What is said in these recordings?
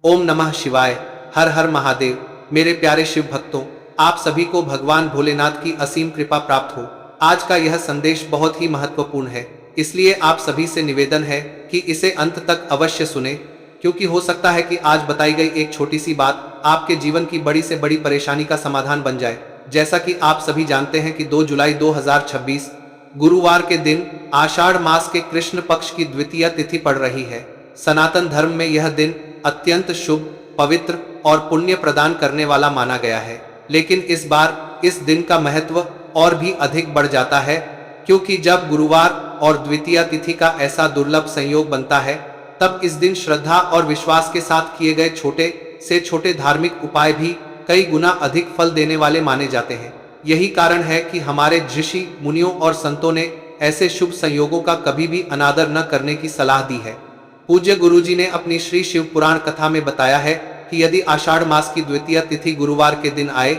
ओम नमः शिवाय। हर हर महादेव। मेरे प्यारे शिव भक्तों, आप सभी को भगवान भोलेनाथ की असीम कृपा प्राप्त हो। आज का यह संदेश बहुत ही महत्वपूर्ण है, इसलिए आप सभी से निवेदन है कि इसे अंत तक अवश्य सुने, क्योंकि हो सकता है कि आज बताई गई एक छोटी सी बात आपके जीवन की बड़ी से बड़ी परेशानी का समाधान बन जाए। जैसा कि आप सभी जानते हैं कि 2 जुलाई 2026 गुरुवार के दिन आषाढ़ मास के कृष्ण पक्ष की द्वितीय तिथि पड़ रही है। सनातन धर्म में यह दिन अत्यंत शुभ, पवित्र और पुण्य प्रदान करने वाला माना गया है। लेकिन इस बार इस दिन का महत्व और भी अधिक बढ़ जाता है, क्योंकि जब गुरुवार और द्वितीय तिथि का ऐसा दुर्लभ संयोग बनता है, तब इस दिन श्रद्धा और विश्वास के साथ किए गए छोटे से छोटे धार्मिक उपाय भी कई गुना अधिक फल देने वाले माने जाते हैं। यही कारण है कि हमारे ऋषि मुनियों और संतों ने ऐसे शुभ संयोगों का कभी भी अनादर न करने की सलाह दी है। पूज्य गुरुजी ने अपनी श्री शिव पुराण कथा में बताया है कि यदि आषाढ़ मास की द्वितीय तिथि गुरुवार के दिन आए,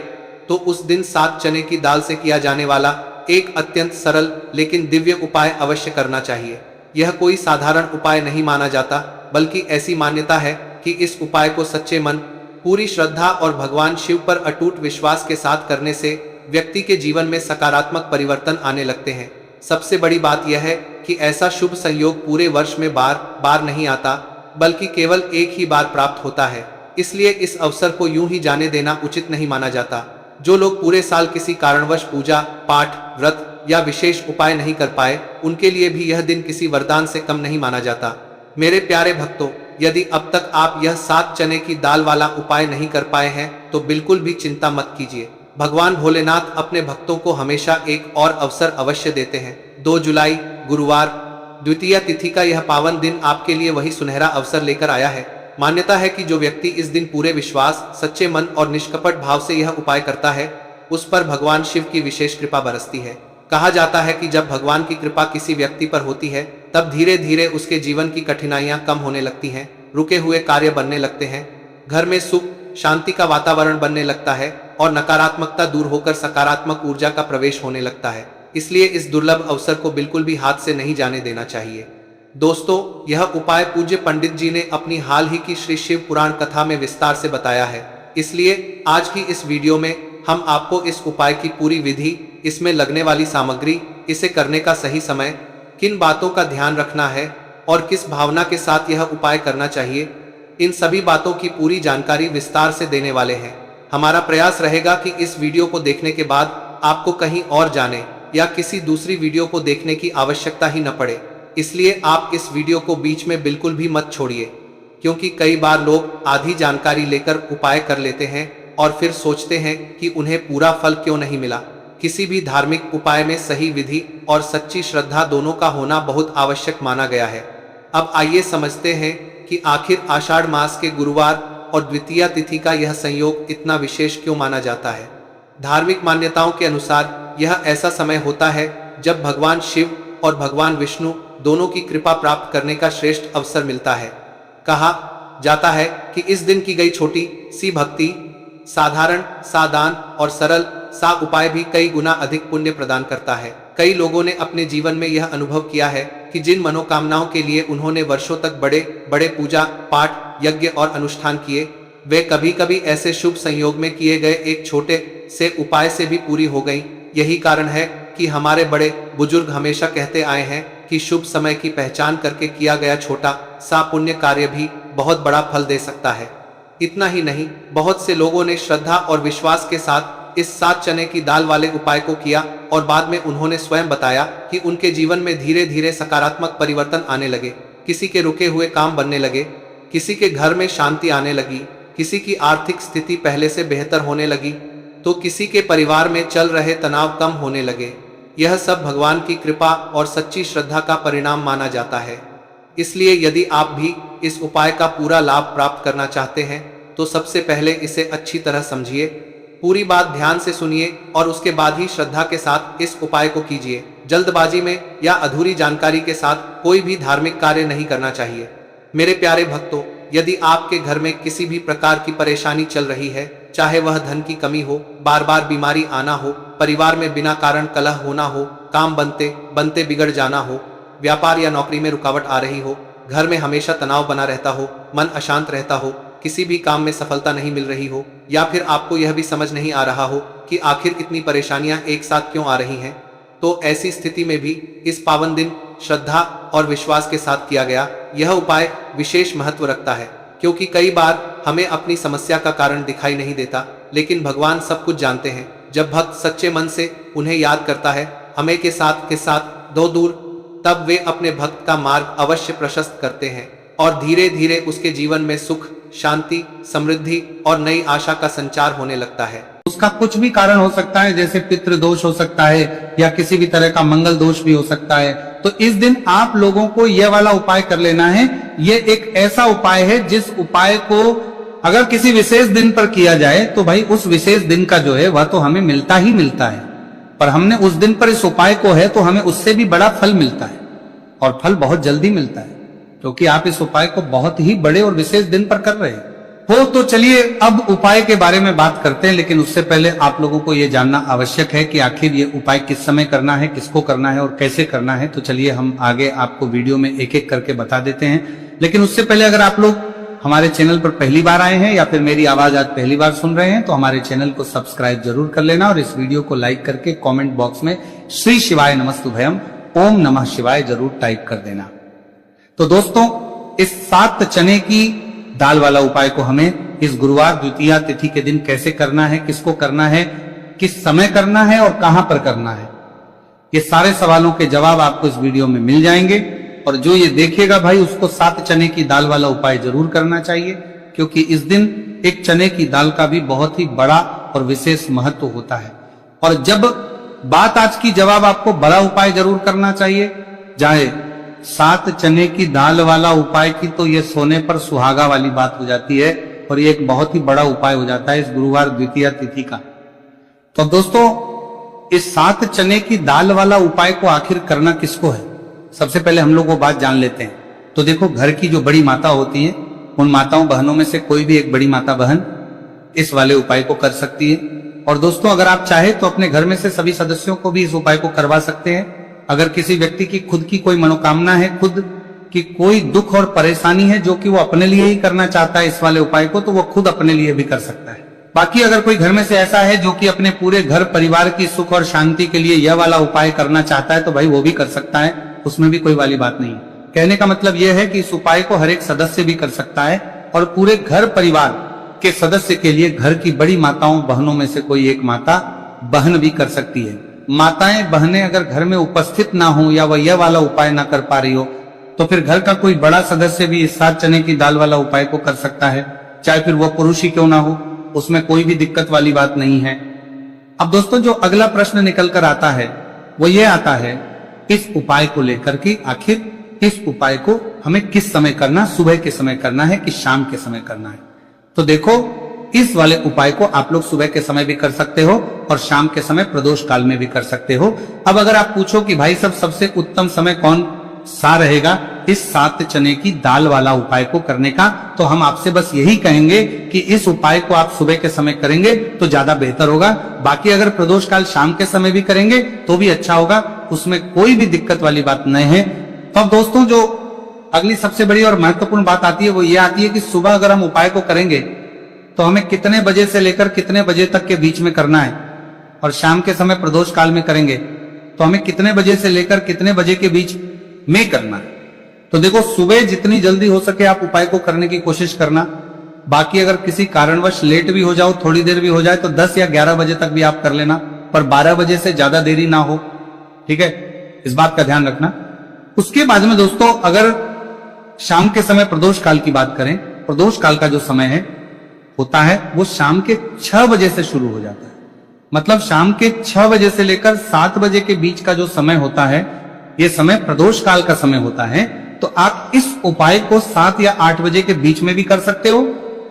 तो उस दिन 7 चने की दाल से किया जाने वाला एक अत्यंत सरल लेकिन दिव्य उपाय अवश्य करना चाहिए। यह कोई साधारण उपाय नहीं माना जाता, बल्कि ऐसी मान्यता है कि इस उपाय को सच्चे मन, पूरी श्रद्धा और भगवान शिव पर अटूट विश्वास के साथ करने से व्यक्ति के जीवन में सकारात्मक परिवर्तन आने लगते हैं। सबसे बड़ी बात यह है कि ऐसा शुभ संयोग पूरे वर्ष में बार बार नहीं आता, बल्कि केवल एक ही बार प्राप्त होता है। इसलिए इस अवसर को यूं ही जाने देना उचित नहीं माना जाता। जो लोग पूरे साल किसी कारणवश पूजा पाठ, व्रत या विशेष उपाय नहीं कर पाए, उनके लिए भी यह दिन किसी वरदान से कम नहीं माना जाता। मेरे प्यारे भक्तों, यदि अब तक आप यह 7 चने की दाल वाला उपाय नहीं कर पाए हैं, तो बिल्कुल भी चिंता मत कीजिए। भगवान भोलेनाथ अपने भक्तों को हमेशा एक और अवसर अवश्य देते हैं। 2 जुलाई गुरुवार द्वितीय तिथि का यह पावन दिन आपके लिए वही सुनहरा अवसर लेकर आया है। मान्यता है कि जो व्यक्ति इस दिन पूरे विश्वास, सच्चे मन और निष्कपट भाव से यह उपाय करता है, उस पर भगवान शिव की विशेष कृपा बरसती है। कहा जाता है कि जब भगवान की कृपा किसी व्यक्ति पर होती है, तब धीरे धीरे उसके जीवन की कठिनाइयां कम होने लगती हैं, रुके हुए कार्य बनने लगते हैं, घर में सुख शांति का वातावरण बनने लगता है और नकारात्मकता दूर होकर सकारात्मक ऊर्जा का प्रवेश होने लगता है। इसलिए इस दुर्लभ अवसर को बिल्कुल भी हाथ से नहीं जाने देना चाहिए। दोस्तों, यह उपाय पूज्य पंडित जी ने अपनी हाल ही की श्री शिव पुराण कथा में विस्तार से बताया है। इसलिए आज की इस वीडियो में हम आपको इस उपाय की पूरी विधि, इसमें लगने वाली सामग्री, इसे करने का सही समय, किन बातों का ध्यान रखना है और किस भावना के साथ यह उपाय करना चाहिए, इन सभी बातों की पूरी जानकारी विस्तार से देने वाले हैं। हमारा प्रयास रहेगा कि इस वीडियो को देखने के बाद आपको कहीं और जाने या किसी दूसरी वीडियो को देखने की आवश्यकता ही न पड़े। इसलिए आप इस वीडियो को बीच में बिल्कुल भी मत छोड़िए, क्योंकि कई बार लोग आधी जानकारी लेकर उपाय कर लेते हैं और फिर सोचते हैं कि उन्हें पूरा फल क्यों नहीं मिला। किसी भी धार्मिक उपाय में सही विधि और सच्ची श्रद्धा दोनों का होना बहुत आवश्यक माना गया है। अब आइए समझते हैं कि आखिर आषाढ़ मास के गुरुवार और द्वितीय तिथि का यह संयोग इतना विशेष क्यों माना जाता है। धार्मिक मान्यताओं के अनुसार यह ऐसा समय होता है जब भगवान शिव और भगवान विष्णु दोनों की कृपा प्राप्त करने का श्रेष्ठ अवसर मिलता है। कहा जाता है कि इस दिन की गई छोटी सी भक्ति, साधारण सा दान और सरल सा उपाय भी कई गुना अधिक पुण्य प्रदान करता है। कई लोगों ने अपने जीवन में यह अनुभव किया है कि जिन मनोकामनाओं के लिए उन्होंने वर्षों तक बड़े बड़े पूजा पाठ, यज्ञ और अनुष्ठान किए, वे कभी कभी ऐसे शुभ संयोग में किए गए एक छोटे से उपाय से भी पूरी हो गई। यही कारण है कि हमारे बड़े बुजुर्ग हमेशा कहते आए हैं कि शुभ समय की पहचान करके किया गया छोटा सा पुण्य कार्य भी बहुत बड़ा फल दे सकता है। इतना ही नहीं, बहुत से लोगों ने श्रद्धा और विश्वास के साथ इस 7 चने की दाल वाले उपाय को किया और बाद में उन्होंने स्वयं बताया कि उनके जीवन में धीरे धीरे सकारात्मक परिवर्तन आने लगे। किसी के रुके हुए काम बनने लगे, किसी के घर में शांति आने लगी, किसी की आर्थिक स्थिति पहले से बेहतर होने लगी, तो किसी के परिवार में चल रहे तनाव कम होने लगे। यह सब भगवान की कृपा और सच्ची श्रद्धा का परिणाम माना जाता है। इसलिए यदि आप भी इस उपाय का पूरा लाभ प्राप्त करना चाहते हैं, तो सबसे पहले इसे अच्छी तरह समझिए, पूरी बात ध्यान से सुनिए और उसके बाद ही श्रद्धा के साथ इस उपाय को कीजिए। जल्दबाजी में या अधूरी जानकारी के साथ कोई भी धार्मिक कार्य नहीं करना चाहिए। मेरे प्यारे भक्तों, यदि आपके घर में किसी भी प्रकार की परेशानी चल रही है, चाहे वह धन की कमी हो, बार बार बीमारी आना हो, परिवार में बिना कारण कलह होना हो, काम बनते बनते बिगड़ जाना हो, व्यापार या नौकरी में रुकावट आ रही हो, घर में हमेशा तनाव बना रहता हो, मन अशांत रहता हो, किसी भी काम में सफलता नहीं मिल रही हो, या फिर आपको यह भी समझ नहीं आ रहा हो कि आखिर इतनी परेशानियां एक साथ क्यों आ रही हैं, तो ऐसी स्थिति में भी इस पावन दिन श्रद्धा और विश्वास के साथ किया गया यह उपाय विशेष महत्व रखता है। क्योंकि कई बार हमें अपनी समस्या का कारण दिखाई नहीं देता, लेकिन भगवान सब कुछ जानते हैं। जब भक्त सच्चे मन से उन्हें याद करता है, हमें के साथ दो दूर, तब वे अपने भक्त का मार्ग अवश्य प्रशस्त करते हैं और धीरे धीरे उसके जीवन में सुख, शांति, समृद्धि और नई आशा का संचार होने लगता है। उसका कुछ भी कारण हो सकता है, जैसे पितृ दोष हो सकता है या किसी भी तरह का मंगल दोष भी हो सकता है। तो इस दिन आप लोगों को यह वाला उपाय कर लेना है। ये एक ऐसा उपाय है जिस उपाय को अगर किसी विशेष दिन पर किया जाए तो भाई उस विशेष दिन का जो है वह तो हमें मिलता ही मिलता है, पर हमने उस दिन पर इस उपाय को है तो हमें उससे भी बड़ा फल मिलता है, और फल बहुत जल्दी मिलता है, क्योंकि आप इस उपाय को बहुत ही बड़े और विशेष दिन पर कर रहे हैं। तो चलिए अब उपाय के बारे में बात करते हैं, लेकिन उससे पहले आप लोगों को यह जानना आवश्यक है कि आखिर ये उपाय किस समय करना है, किसको करना है और कैसे करना है। तो चलिए हम आगे आपको वीडियो में एक एक करके बता देते हैं। लेकिन उससे पहले अगर आप लोग हमारे चैनल पर पहली बार आए हैं या फिर मेरी आवाज आज पहली बार सुन रहे हैं तो हमारे चैनल को सब्सक्राइब जरूर कर लेना और इस वीडियो को लाइक करके कमेंट बॉक्स में श्री शिवाय नमस्तुभयम ओम नमः शिवाय जरूर टाइप कर देना। तो दोस्तों, इस 7 चने की दाल वाला उपाय को हमें इस गुरुवार द्वितीया तिथि के दिन कैसे करना है, किसको करना है, किस समय करना है और कहां पर करना है, ये सारे सवालों के जवाब आपको इस वीडियो में मिल जाएंगे। और जो ये देखेगा भाई उसको 7 चने की दाल वाला उपाय जरूर करना चाहिए, क्योंकि इस दिन एक चने की दाल का भी बहुत ही बड़ा और विशेष महत्व होता है। और जब बात आज की जवाब आपको बड़ा उपाय जरूर करना चाहिए, चाहे 7 चने की दाल वाला उपाय की, तो ये सोने पर सुहागा वाली बात हो जाती है और ये एक बहुत ही बड़ा उपाय हो जाता है इस गुरुवार द्वितीया तिथि का। तो दोस्तों, इस 7 चने की दाल वाला उपाय को आखिर करना किसको है, सबसे पहले हम लोग वो बात जान लेते हैं। तो देखो, घर की जो बड़ी माता होती है, उन माताओं बहनों में से कोई भी एक बड़ी माता बहन इस वाले उपाय को कर सकती है। और दोस्तों, अगर आप चाहे तो अपने घर में से सभी सदस्यों को भी इस उपाय को करवा सकते हैं। अगर किसी व्यक्ति की खुद की कोई मनोकामना है, खुद की कोई दुख और परेशानी है जो कि वो अपने लिए ही करना चाहता है इस वाले उपाय को, तो वो खुद अपने लिए भी कर सकता है। बाकी अगर कोई घर में से ऐसा है जो कि अपने पूरे घर परिवार की सुख और शांति के लिए यह वाला उपाय करना चाहता है, तो भाई वो भी कर सकता है, उसमें भी कोई वाली बात नहीं है। कहने का मतलब यह है कि इस उपाय को हर एक सदस्य भी कर सकता है और पूरे घर परिवार के सदस्य के लिए घर की बड़ी माताओं बहनों में से कोई एक माता बहन भी कर सकती है। माताएं बहनें अगर घर में उपस्थित ना हो या वह यह वाला उपाय ना कर पा रही हो, तो फिर घर का कोई बड़ा सदस्य भी इस 7 चने की दाल वाला उपाय को कर सकता है, चाहे फिर वह पुरुष ही क्यों ना हो, उसमें कोई भी दिक्कत वाली बात नहीं है। अब दोस्तों, जो अगला प्रश्न निकल कर आता है वो ये आता है इस उपाय को लेकर कि आखिर इस उपाय को हमें किस समय करना, सुबह के समय करना है कि शाम के समय करना है। तो देखो, इस वाले उपाय को आप लोग सुबह के समय भी कर सकते हो और शाम के समय प्रदोष काल में भी कर सकते हो। अब अगर आप पूछो कि भाई सब सबसे उत्तम समय कौन सा रहेगा इस 7 चने की दाल वाला उपाय को करने का, तो हम आपसे बस यही कहेंगे कि इस उपाय को आप सुबह के समय करेंगे तो ज्यादा बेहतर होगा। बाकी अगर प्रदोष काल शाम के समय भी करेंगे तो भी अच्छा होगा, उसमें कोई भी दिक्कत वाली बात नहीं है। तो अब दोस्तों, जो अगली सबसे बड़ी और महत्वपूर्ण बात आती है वो ये आती है कि सुबह अगर हम उपाय को करेंगे तो हमें कितने बजे से लेकर कितने बजे तक के बीच में करना है, और शाम के समय प्रदोष काल में करेंगे तो हमें कितने बजे से लेकर कितने बजे के बीच में करना है। तो देखो, सुबह जितनी जल्दी हो सके आप उपाय को करने की कोशिश करना। बाकी अगर किसी कारणवश लेट भी हो जाओ, थोड़ी देर भी हो जाए, तो 10 या 11 बजे तक भी आप कर लेना, पर 12 बजे से ज्यादा देरी ना हो, ठीक है, इस बात का ध्यान रखना। उसके बाद में दोस्तों, अगर शाम के समय प्रदोष काल की बात करें, प्रदोष काल का जो समय है होता है वो शाम के 6 बजे से शुरू हो जाता है। मतलब शाम के 6 बजे से लेकर 7 बजे के बीच का जो समय होता है, ये समय प्रदोष काल का समय होता है। तो आप इस उपाय को 7 या 8 बजे के बीच में भी कर सकते हो।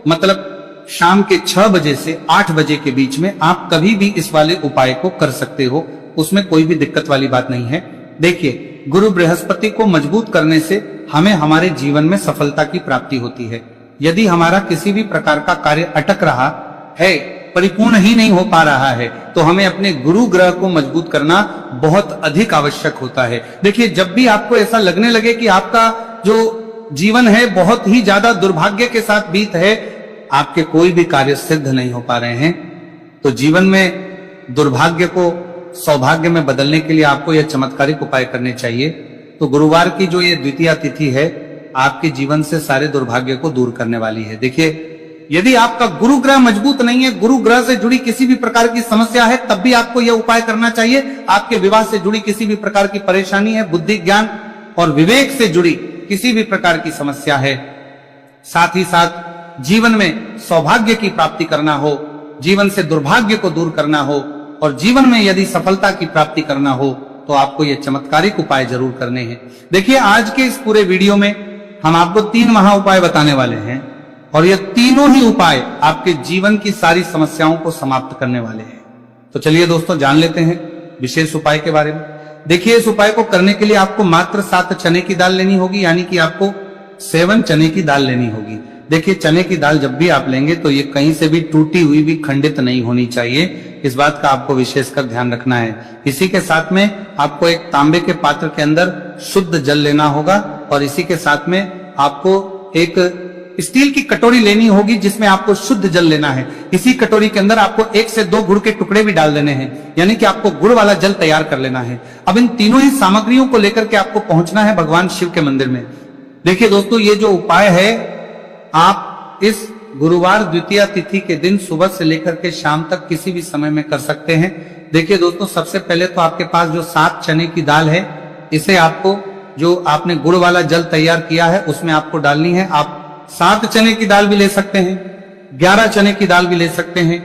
मतलब शाम के 6 बजे से 8 बजे के बीच में आप कभी भी इस वाले उपाय को कर सकते हो, उसमें कोई भी दिक्कत वाली बात नहीं है। देखिए, गुरु बृहस्पति को मजबूत करने से हमें हमारे जीवन में सफलता की प्राप्ति होती है। यदि हमारा किसी भी प्रकार का कार्य अटक रहा है, परिपूर्ण ही नहीं हो पा रहा है, तो हमें अपने गुरु ग्रह को मजबूत करना बहुत अधिक आवश्यक होता है। देखिए, जब भी आपको ऐसा लगने लगे कि आपका जो जीवन है बहुत ही ज्यादा दुर्भाग्य के साथ बीत है, आपके कोई भी कार्य सिद्ध नहीं हो पा रहे हैं, तो जीवन में दुर्भाग्य को सौभाग्य में बदलने के लिए आपको यह चमत्कारिक उपाय करने चाहिए। तो गुरुवार की जो ये द्वितीया तिथि है, आपके जीवन से सारे दुर्भाग्य को दूर करने वाली है। देखिए, यदि आपका गुरु ग्रह मजबूत नहीं है, गुरु ग्रह से जुड़ी किसी भी प्रकार की समस्या है, तब भी आपको यह उपाय करना चाहिए। आपके विवाह से जुड़ी किसी भी प्रकार की परेशानी है, बुद्धि ज्ञान और विवेक से जुड़ी किसी भी प्रकार की समस्या है, साथ ही साथ जीवन में सौभाग्य की प्राप्ति करना हो, जीवन से दुर्भाग्य को दूर करना हो और जीवन में यदि सफलता की प्राप्ति करना हो, तो आपको ये चमत्कारिक उपाय जरूर करने हैं। देखिए, आज के इस पूरे वीडियो में हम आपको 3 महा उपाय बताने वाले हैं और ये तीनों ही उपाय आपके जीवन की सारी समस्याओं को समाप्त करने वाले हैं। तो चलिए दोस्तों, जान लेते हैं विशेष उपाय के बारे में। देखिए, इस उपाय को करने के लिए आपको मात्र 7 चने की दाल लेनी होगी, यानी कि आपको 7 चने की दाल लेनी होगी। देखिए, चने की दाल जब भी आप लेंगे तो ये कहीं से भी टूटी हुई भी खंडित नहीं होनी चाहिए, इस बात का आपको विशेषकर ध्यान रखना है। इसी के साथ में आपको एक तांबे के पात्र के अंदर शुद्ध जल लेना होगा और इसी के साथ में आपको एक स्टील की कटोरी लेनी होगी जिसमें आपको शुद्ध जल लेना है। इसी कटोरी के अंदर आपको 1 से 2 गुड़ के टुकड़े भी डाल देने हैं, यानी कि आपको गुड़ वाला जल तैयार कर लेना है। अब इन तीनों ही सामग्रियों को लेकर के आपको पहुंचना है भगवान शिव के मंदिर में। देखिए दोस्तों, ये जो उपाय है, आप इस गुरुवार द्वितीया तिथि के दिन सुबह से लेकर के शाम तक किसी भी समय में कर सकते हैं। देखिए दोस्तों, सबसे पहले तो आपके पास जो 7 चने की दाल है, इसे आपको जो आपने गुड़ वाला जल तैयार किया है उसमें आपको डालनी है। आप 7 चने की दाल भी ले सकते हैं, 11 चने की दाल भी ले सकते हैं,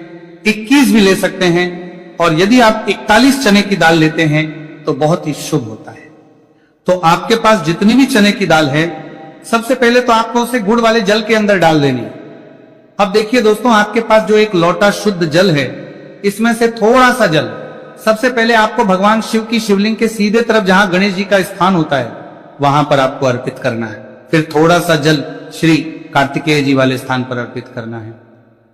21 भी ले सकते हैं, और यदि आप 41 चने की दाल लेते हैं तो बहुत ही शुभ होता है। तो आपके पास जितनी भी चने की दाल है, सबसे पहले तो आपको उसे गुड़ वाले जल के अंदर डाल देनी है। अब देखिए दोस्तों, आपके पास जो एक लोटा शुद्ध जल है, इसमें से थोड़ा सा जल सबसे पहले आपको भगवान शिव की शिवलिंग के सीधे तरफ जहां गणेश जी का स्थान होता है वहां पर आपको अर्पित करना है। फिर थोड़ा सा जल श्री कार्तिकेय जी वाले स्थान पर अर्पित करना है।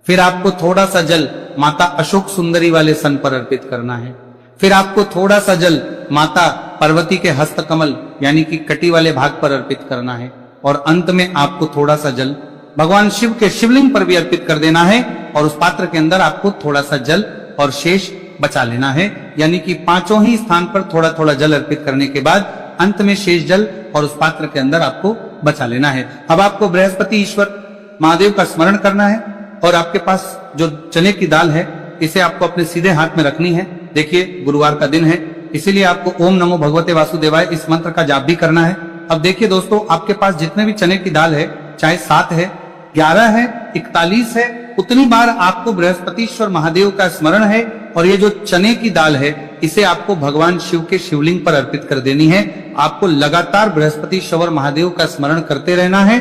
फिर आपको थोड़ा सा जल माता अशोक सुंदरी वाले सन पर अर्पित करना है। फिर आपको थोड़ा सा जल माता पार्वती के हस्त कमल यानी कि कटी वाले भाग पर अर्पित करना है। और अंत में आपको थोड़ा सा जल भगवान शिव के शिवलिंग पर भी अर्पित कर देना है और उस पात्र के अंदर आपको थोड़ा सा जल और शेष बचा लेना है। यानी कि 5 ही स्थान पर थोड़ा थोड़ा जल अर्पित करने के बाद अंत में शेष जल और उस पात्र के अंदर आपको बचा लेना है। अब आपको बृहस्पति ईश्वर महादेव का स्मरण करना है और आपके पास जो चने की दाल है, इसे आपको अपने सीधे हाथ में रखनी है। देखिए, गुरुवार का दिन है, इसीलिए आपको ओम नमो भगवते वासुदेवाय इस मंत्र का जाप भी करना है। अब देखिए दोस्तों, आपके पास जितने भी चने की दाल है, चाहे 7 है, 11 है, 41 है, उतनी बार आपको बृहस्पतिश्वर महादेव का स्मरण है और ये जो चने की दाल है, इसे आपको भगवान शिव के शिवलिंग पर अर्पित कर देनी है। आपको लगातार बृहस्पतिश्वर महादेव का स्मरण करते रहना है।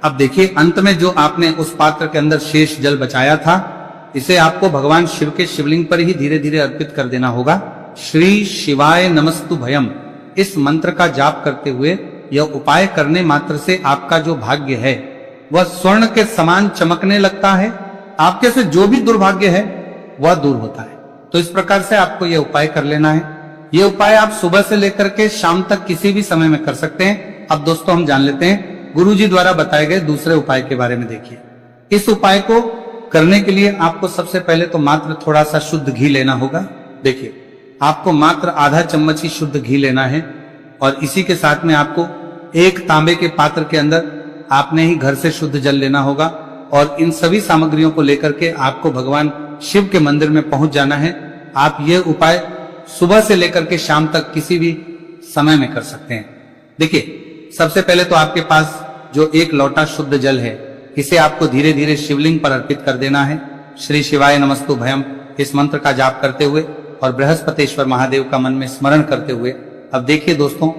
अब देखिए, अंत में जो आपने उस पात्र के अंदर शेष जल बचाया था, इसे आपको भगवान शिव के शिवलिंग पर ही धीरे धीरे अर्पित कर देना होगा। श्री शिवाय नमस्तु भयम, इस मंत्र का जाप करते हुए यह उपाय करने मात्र से आपका जो भाग्य है वह स्वर्ण के समान चमकने लगता है। आपके से जो भी दुर्भाग्य है वह दूर होता है। तो इस प्रकार से आपको यह उपाय कर लेना है। यह उपाय आप सुबह से लेकर के शाम तक किसी भी समय में कर सकते हैं। अब दोस्तों, हम जान लेते हैं गुरुजी द्वारा बताए गए दूसरे उपाय के बारे में। देखिए, इस उपाय को करने के लिए आपको सबसे पहले तो मात्र थोड़ा सा शुद्ध घी लेना होगा। देखिए, आपको मात्र आधा चम्मच ही शुद्ध घी लेना है और इसी के साथ में आपको एक तांबे के पात्र के अंदर आपने ही घर से शुद्ध जल लेना होगा और इन सभी सामग्रियों को लेकर के आपको भगवान शिव के मंदिर में पहुंच जाना है। आप ये उपाय सुबह से लेकर के शाम तक किसी भी समय में कर सकते हैं। देखिए, सबसे पहले तो आपके पास जो एक लोटा शुद्ध जल है, इसे आपको धीरे धीरे शिवलिंग पर अर्पित कर देना है। श्री शिवाय नमस्तु भयम इस मंत्र का जाप करते हुए और बृहस्पतिश्वर महादेव का मन में स्मरण करते हुए। अब देखिए दोस्तों,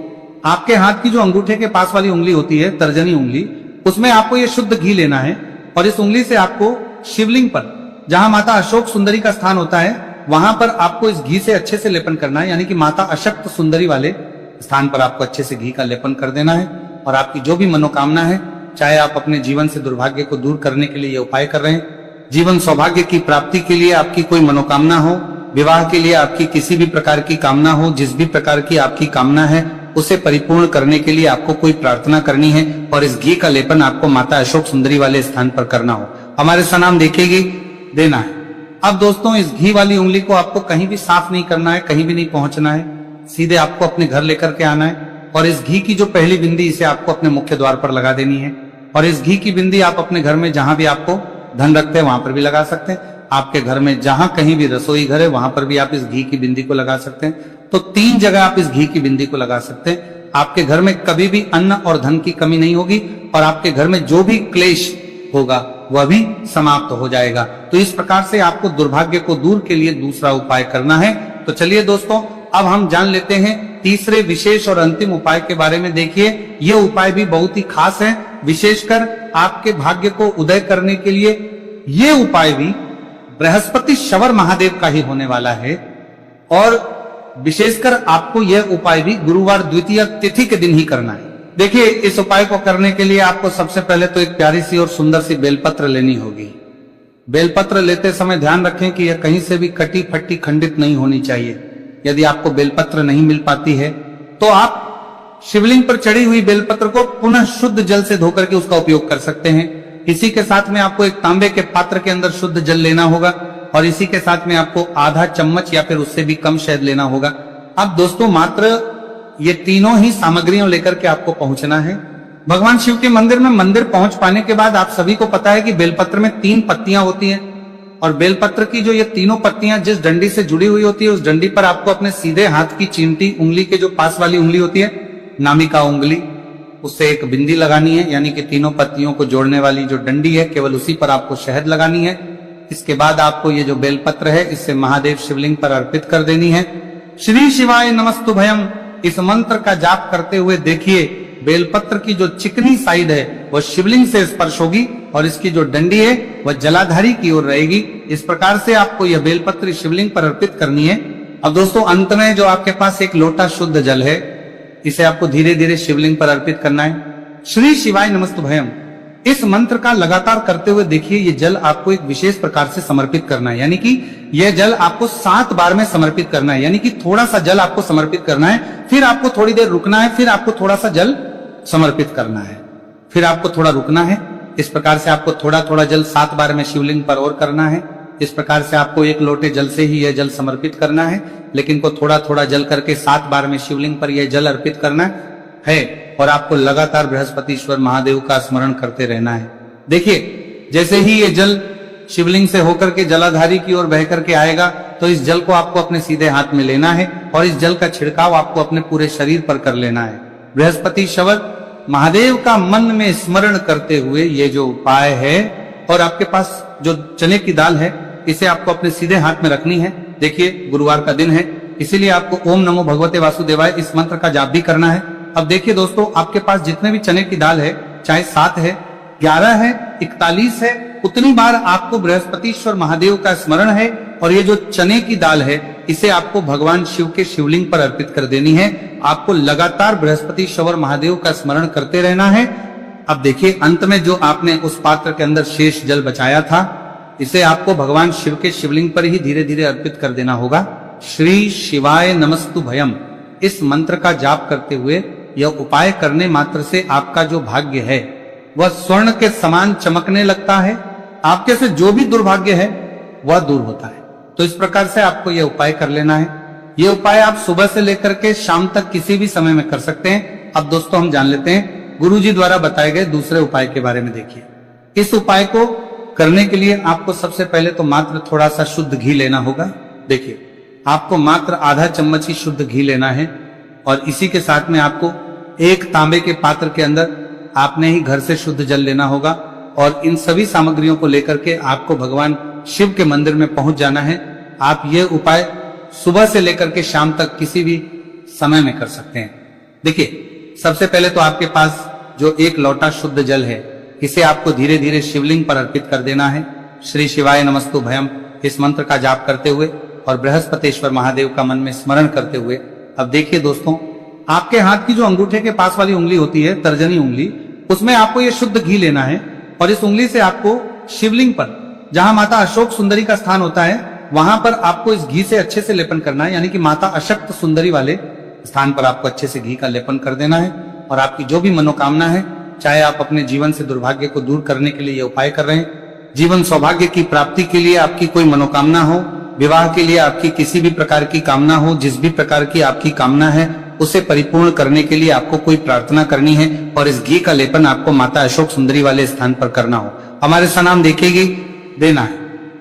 आपके हाथ की जो अंगूठे के पास वाली उंगली होती है, तर्जनी उंगली, उसमें आपको ये शुद्ध घी लेना है और इस उंगली से आपको शिवलिंग पर जहां माता अशोक सुंदरी का स्थान होता है, वहां पर आपको इस घी से अच्छे से लेपन करना है। यानी कि माता अशक्त सुंदरी वाले स्थान पर आपको अच्छे से घी का लेपन कर देना है और आपकी जो भी मनोकामना है, चाहे आप अपने जीवन से दुर्भाग्य को दूर करने के लिए ये उपाय कर रहे हैं, जीवन सौभाग्य की प्राप्ति के लिए आपकी कोई मनोकामना हो, विवाह के लिए आपकी किसी भी प्रकार की कामना हो, जिस भी प्रकार की आपकी कामना है उसे परिपूर्ण करने के लिए आपको कोई प्रार्थना करनी है और इस घी का लेपन आपको माता अशोक सुंदरी वाले स्थान पर करना हो। हमारे सनाम देखेगी, देना है। अब दोस्तों इस घी वाली उंगली को आपको कहीं भी साफ नहीं करना है, कहीं भी नहीं पहुंचना है, सीधे आपको अपने घर लेकर के आना है और इस घी की जो पहली बिंदी इसे आपको अपने मुख्य द्वार पर लगा देनी है। और इस घी की बिंदी आप अपने घर में जहां भी आपको धन रखते हैं वहां पर भी लगा सकते हैं। आपके घर में जहां कहीं भी रसोई घर है वहां पर भी आप इस घी की बिंदी को लगा सकते हैं। तो 3 जगह आप इस घी की बिंदी को लगा सकते हैं। आपके घर में कभी भी अन्न और धन की कमी नहीं होगी और आपके घर में जो भी क्लेश होगा वह भी समाप्त हो जाएगा। तो इस प्रकार से आपको दुर्भाग्य को दूर के लिए दूसरा उपाय करना है। तो चलिए दोस्तों अब हम जान लेते हैं तीसरे विशेष और अंतिम उपाय के बारे में। देखिए यह उपाय भी बहुत ही खास है, विशेषकर आपके भाग्य को उदय करने के लिए यह उपाय भी बृहस्पति शवर महादेव का ही होने वाला है और विशेषकर आपको यह उपाय भी गुरुवार द्वितीय तिथि के दिन ही करना है। देखिए इस उपाय को करने के लिए आपको सबसे पहले तो एक प्यारी सी और सुंदर सी बेलपत्र लेनी होगी। बेलपत्र लेते समय ध्यान रखें कि यह कहीं से भी कटी फटी खंडित नहीं होनी चाहिए। यदि आपको बेलपत्र नहीं मिल पाती है तो आप शिवलिंग पर चढ़ी हुई बेलपत्र को पुनः शुद्ध जल से धोकर के उसका उपयोग कर सकते हैं। इसी के साथ में आपको एक तांबे के पात्र के अंदर शुद्ध जल लेना होगा और इसी के साथ में आपको आधा चम्मच या फिर उससे भी कम शहद लेना होगा। अब दोस्तों मात्र ये तीनों ही सामग्रियों लेकर के आपको पहुंचना है भगवान शिव के मंदिर में। मंदिर पहुंच पाने के बाद आप सभी को पता है कि बेलपत्र में 3 पत्तियां होती हैं और बेलपत्र की जो ये तीनों पत्तियां जिस डंडी से जुड़ी हुई होती है उस डंडी पर आपको अपने सीधे हाथ की चिमटी उंगली के जो पास वाली उंगली होती है नामिका उंगली उससे एक बिंदी लगानी है, यानी कि तीनों पत्तियों को जोड़ने वाली जो डंडी है केवल उसी पर आपको शहद लगानी है। इसके बाद आपको ये जो बेलपत्र है इससे महादेव शिवलिंग पर अर्पित कर देनी है। श्री शिवाय नमस्तुभयम इस मंत्र का जाप करते हुए देखिए बेलपत्र की जो चिकनी साइड है वह शिवलिंग से स्पर्श होगी और इसकी जो डंडी है वह जलाधारी की ओर रहेगी। इस प्रकार से आपको यह बेलपत्र शिवलिंग पर अर्पित करनी है। अब दोस्तों अंत में जो आपके पास एक लोटा शुद्ध जल है इसे आपको धीरे धीरे शिवलिंग पर अर्पित करना है। श्री शिवाय नमस्तुभयम इस मंत्र का लगातार करते हुए देखिए ये जल आपको एक विशेष प्रकार से समर्पित करना है, यानी कि यह जल आपको 7 बार में समर्पित करना है। यानी कि थोड़ा सा जल आपको समर्पित करना है, फिर आपको थोड़ी देर रुकना है, फिर आपको थोड़ा सा जल समर्पित करना है, फिर आपको थोड़ा रुकना है। इस प्रकार से आपको थोड़ा थोड़ा जल 7 बार में शिवलिंग पर और करना है। इस प्रकार से आपको एक लोटे जल से ही यह जल समर्पित करना है, लेकिन को थोड़ा थोड़ा जल करके 7 बार में शिवलिंग पर यह जल अर्पित करना है और आपको लगातार बृहस्पतिश्वर महादेव का स्मरण करते रहना है। देखिए जैसे ही ये जल शिवलिंग से होकर के जलाधारी की ओर बह करके आएगा तो इस जल को आपको अपने सीधे हाथ में लेना है और इस जल का छिड़काव आपको अपने पूरे शरीर पर कर लेना है। बृहस्पति शवर महादेव का मन में स्मरण करते हुए ये जो उपाय है और आपके पास जो चने की दाल है इसे आपको अपने सीधे हाथ में रखनी है। देखिए गुरुवार का दिन है इसीलिए आपको ओम नमो भगवते वासुदेवाय इस मंत्र का जाप भी करना है। अब देखिए दोस्तों आपके पास जितने भी चने की दाल है चाहे 7 है 11 है 41 है उतनी बार आपको बृहस्पतिश्वर महादेव का स्मरण है और ये जो चने की दाल है इसे आपको भगवान शिव के शिवलिंग पर अर्पित कर देनी है। आपको लगातार बृहस्पतिश्वर महादेव का स्मरण करते रहना है। अब देखिए अंत में जो आपने उस पात्र के अंदर शेष जल बचाया था इसे आपको भगवान शिव के शिवलिंग पर ही धीरे धीरे अर्पित कर देना होगा। श्री शिवाय नमस्तुभयम इस मंत्र का जाप करते हुए यह उपाय करने मात्र से आपका जो भाग्य है वह स्वर्ण के समान चमकने लगता है। आपके से जो भी दुर्भाग्य है वह दूर होता है। तो इस प्रकार से आपको यह उपाय कर लेना है। यह उपाय आप सुबह से लेकर के शाम तक किसी भी समय में कर सकते हैं। अब दोस्तों हम जान लेते हैं गुरुजी द्वारा बताए गए दूसरे उपाय के बारे में। देखिए इस उपाय को करने के लिए आपको सबसे पहले तो मात्र थोड़ा सा शुद्ध घी लेना होगा। देखिए आपको मात्र आधा चम्मच ही शुद्ध घी लेना है और इसी के साथ में आपको एक तांबे के पात्र के अंदर आपने ही घर से शुद्ध जल लेना होगा और इन सभी सामग्रियों को लेकर के आपको भगवान शिव के मंदिर में पहुंच जाना है। आप ये उपाय सुबह से लेकर के शाम तक किसी भी समय में कर सकते हैं। देखिए सबसे पहले तो आपके पास जो एक लोटा शुद्ध जल है इसे आपको धीरे धीरे शिवलिंग पर अर्पित कर देना है। श्री शिवाय नमस्तुभयम इस मंत्र का जाप करते हुए और बृहस्पतिश्वर महादेव का मन में स्मरण करते हुए। अब देखिए दोस्तों आपके हाथ की जो अंगूठे के पास वाली उंगली होती है तर्जनी उंगली उसमें आपको ये शुद्ध घी लेना है और इस उंगली से आपको शिवलिंग पर जहां माता अशोक सुंदरी का स्थान होता है वहां पर आपको इस घी से अच्छे से लेपन करना है। यानी कि माता अशक्त सुंदरी वाले स्थान पर आपको अच्छे से घी का लेपन कर देना है और आपकी जो भी मनोकामना है चाहे आप अपने जीवन से दुर्भाग्य को दूर करने के लिए ये उपाय कर रहे हैं जीवन सौभाग्य की प्राप्ति के लिए आपकी कोई मनोकामना हो, विवाह के लिए आपकी किसी भी प्रकार की कामना हो, जिस भी प्रकार की आपकी कामना है उसे परिपूर्ण करने के लिए आपको कोई प्रार्थना करनी है और इस घी का लेपन आपको माता अशोक सुंदरी वाले स्थान पर करना हो। हमारे सनाम देखेगी देना है।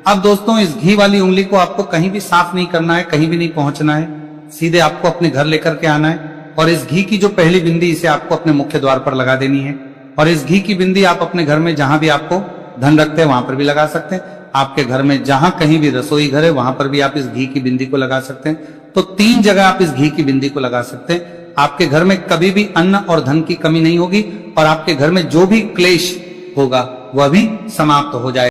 अब दोस्तों इस घी वाली उंगली को आपको कहीं भी साफ नहीं करना है, कहीं भी नहीं पहुंचना है, सीधे आपको अपने घर लेकर के आना है और इस घी की जो पहली बिंदी इसे आपको अपने मुख्य द्वार पर लगा देनी है। और इस घी की बिंदी आप अपने घर में जहां भी आपको धन रखते हैं वहां पर भी लगा सकते हैं। आपके घर में जहां कहीं भी रसोई घर है वहां पर भी आप इस घी की बिंदी को लगा सकते हैं। तो 3 जगह आप इस घी की बिंदी को लगा सकते हैं। आपके घर में कभी भी अन्न और धन की कमी नहीं होगी और आपके घर में जो भी क्लेश होगा वह भी समाप्त हो जाएगा।